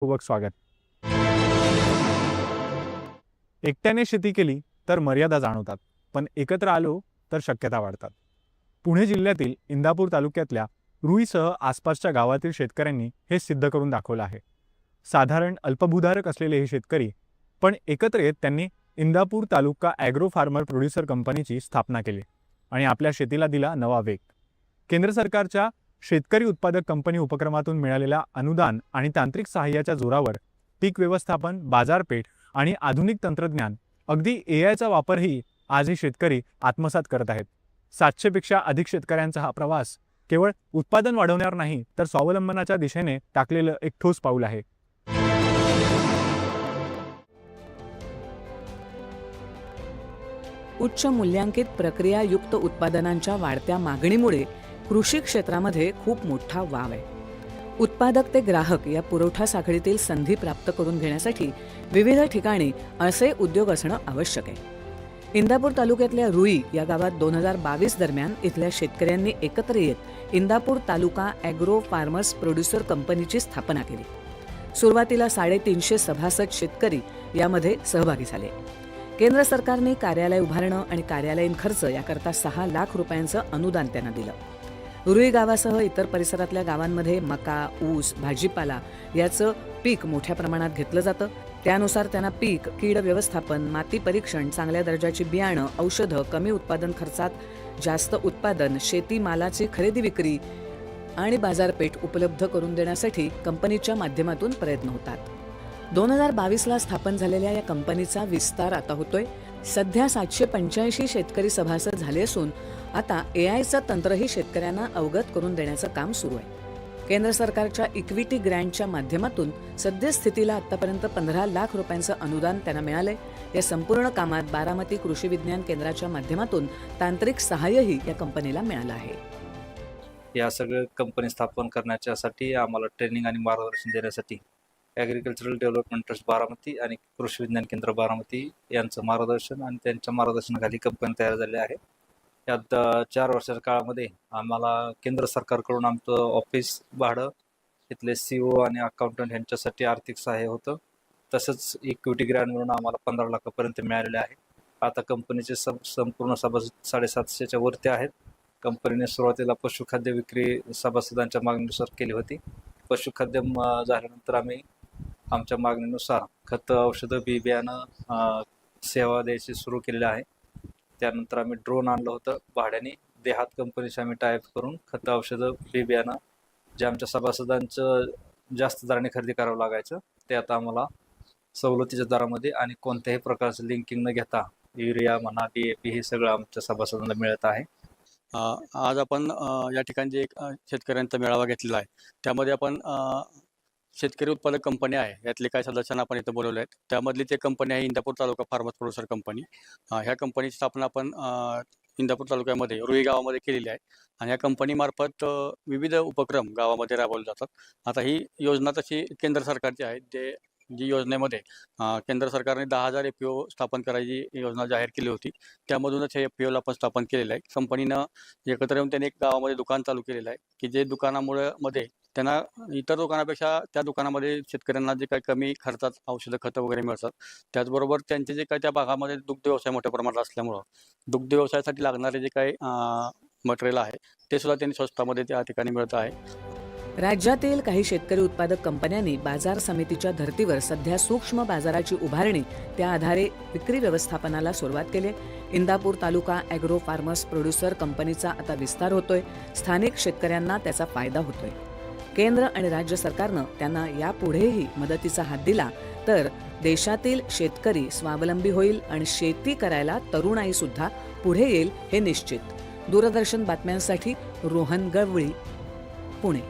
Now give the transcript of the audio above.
पूर्वक स्वागत। एकट्याने शेती केली तर मर्यादा जाणवतात, पण एकत्र आलो तर शक्यता वाढतात। पुणे जिल्ह्यातील इंदापूर तालुक्यातल्या रुईसह आसपासच्या गावातील शेतकऱ्यांनी हे सिद्ध करून दाखवलं आहे। साधारण अल्पभूधारक असलेले हे शेतकरी पण एकत्र येत त्यांनी इंदापूर तालुका ॲग्रो फार्मर प्रोड्युसर कंपनीची स्थापना केली आणि आपल्या शेतीला दिला नवा वेग। केंद्र सरकारच्या शेतकरी उत्पादक कंपनी उपक्रमातून मिळालेल्या अनुदान आणि तांत्रिक सहाय्याच्या जोरावर पीक व्यवस्थापन, बाजारपेठ आणि आधुनिक तंत्रज्ञान, अगदी एआयचा वापरही आज हे शेतकरी आत्मसात करत आहेत। 700 पेक्षा अधिक शेतकऱ्यांचा हा प्रवास केवळ उत्पादन वाढवणार नाही, तर स्वावलंबनाच्या दिशेने टाकलेलं एक ठोस पाऊल आहे। उच्च मूल्यांकित प्रक्रियायुक्त उत्पादनांच्या वाढत्या मागणीमुळे कृषी क्षेत्रामध्ये खूप मोठा वाव आहे। उत्पादक ते ग्राहक या पुरवठा साखळीतील संधी प्राप्त करून घेण्यासाठी विविध ठिकाणी असे उद्योग असणं आवश्यक आहे। इंदापूर तालुक्यातल्या रुई या गावात 2022 दरम्यान इथल्या शेतकऱ्यांनी एकत्र येत इंदापूर तालुका ॲग्रो फार्मर्स प्रोड्युसर कंपनीची स्थापना केली। सुरुवातीला 350 सभासद शेतकरी यामध्ये सहभागी झाले। केंद्र सरकारने कार्यालय उभारणं आणि कार्यालयीन खर्च याकरता 6 लाख रुपयांचं अनुदान त्यांना दिलं। रुई गावासह इतर परिसरातल्या गावांमध्ये मका, ऊस, भाजीपाला याचं पीक मोठ्या प्रमाणात घेतलं जातं। त्यानुसार त्यांना पीक, कीड व्यवस्थापन, माती परीक्षण, चांगल्या दर्जाची बियाणं, औषधं, कमी उत्पादन खर्चात जास्त उत्पादन, शेती मालाची खरेदी विक्री आणि बाजारपेठ उपलब्ध करून देण्यासाठी कंपनीच्या माध्यमातून प्रयत्न होतात। 2022ला स्थापन झालेल्या या कंपनीचा विस्तार आता होतोय। सध्या 785 शेतकरी सभासद झाले असून आता एआयचं तंत्रही शेतकऱ्यांना अवगत करून देण्याचं काम सुरू आहे। केंद्र सरकारच्या इक्विटी ग्रँटच्या माध्यमातून सद्यस्थितीला आतापर्यंत 15 लाख रुपयांचं अनुदान त्यांना मिळालंय। या संपूर्ण कामात बारामती कृषी विज्ञान केंद्राच्या माध्यमातून तांत्रिक सहाय्यही या कंपनीला मिळालं आहे। या सगळ्या कंपनी स्थापन करण्यासाठी आम्हाला ट्रेनिंग आणि मार्गदर्शन देण्यासाठी ॲग्रिकल्चरल डेव्हलपमेंट ट्रस्ट बारामती आणि कृषी विज्ञान केंद्र बारामती यांचं मार्गदर्शन आणि त्यांच्या मार्गदर्शनाखाली कंपनी तयार झाली आहे। यात 4 वर्षाच्या काळामध्ये आम्हाला केंद्र सरकारकडून आमचं ऑफिस भाडं, इथले CEO आणि अकाउंटंट यांच्यासाठी आर्थिक सहाय्य होतं। तसंच इक्विटी ग्रँट म्हणून आम्हाला 15 लाखापर्यंत मिळालेले आहे। आता कंपनीचे संपूर्ण सभासद 750च्या वरती आहेत। कंपनीने सुरुवातीला पशुखाद्य विक्री सभासदांच्या मागणीनुसार केली होती। पशुखाद्य झाल्यानंतर आम्ही आमच्या मागणीनुसार खतं, औषधं, बी बियाणं सेवा द्यायची सुरू केलेली आहे। त्यानंतर आम्ही ड्रोन आणलं होतं भाड्याने। देहात कंपनीशी आम्ही टायअप करून खतं, औषधं, बी बियाणं जे आमच्या सभासदांचं जास्त दराने खरेदी करावं लागायचं ते आता आम्हाला सवलतीच्या दरामध्ये आणि कोणत्याही प्रकारचं लिंकिंग न घेता युरिया म्हणा, DAP हे सगळं आमच्या सभासदांना मिळत आहे। आज आपण या ठिकाणी जे एक शेतकऱ्यांचा मेळावा घेतलेला आहे, त्यामध्ये आपण शेतकरी उत्पादक कंपनी आहे यातले काही सदस्यांना आपण इथं बोलवले आहेत। त्यामधली ते कंपनी आहे इंदापूर तालुका फार्मर्स प्रोड्युसर कंपनी। ह्या कंपनीची स्थापना आपण इंदापूर तालुक्यामध्ये रुई गावामध्ये केलेली आहे आणि या कंपनीमार्फत विविध उपक्रम गावामध्ये राबवले जातात। आता ही योजना तशी केंद्र सरकारची आहे। जी योजनेमध्ये केंद्र सरकारने 10,000 FPO स्थापन करायची योजना जाहीर केली होती। त्यामधूनच हे FPO आपण स्थापन केलेलं आहे। कंपनीनं एकत्र येऊन त्यांनी एक गावामध्ये दुकान चालू केलेलं आहे की जे दुकानामुळे त्यांना इतर दुकानापेक्षा त्या दुकानामध्ये शेतकऱ्यांना जे काही कमी खर्चात औषधं, खतं वगैरे मिळतात। त्याचबरोबर त्यांचे जे काही त्या भागामध्ये दुग्ध व्यवसाय मोठ्या प्रमाणात असल्यामुळं दुग्ध व्यवसायासाठी लागणारे जे काही मटेरियल आहे ते सुद्धा त्यांनी स्वस्तामध्ये त्या ठिकाणी मिळत आहे। राज्यातील काही शेतकरी उत्पादक कंपन्यांनी बाजार समितीच्या धर्तीवर सध्या सूक्ष्म बाजाराची उभारणी, त्या आधारे विक्री व्यवस्थापनाला सुरुवात केली। इंदापूर तालुका ॲग्रो फार्मर्स प्रोड्युसर कंपनीचा आता विस्तार होतोय। स्थानिक शेतकऱ्यांना त्याचा फायदा होतोय। केंद्र आणि राज्य सरकारनं त्यांना यापुढेही मदतीचा हात दिला तर देशातील शेतकरी स्वावलंबी होईल आणि शेती करायला तरुणाई सुद्धा पुढे येईल हे निश्चित। दूरदर्शन बातम्यांसाठी रोहन गवळी, पुणे।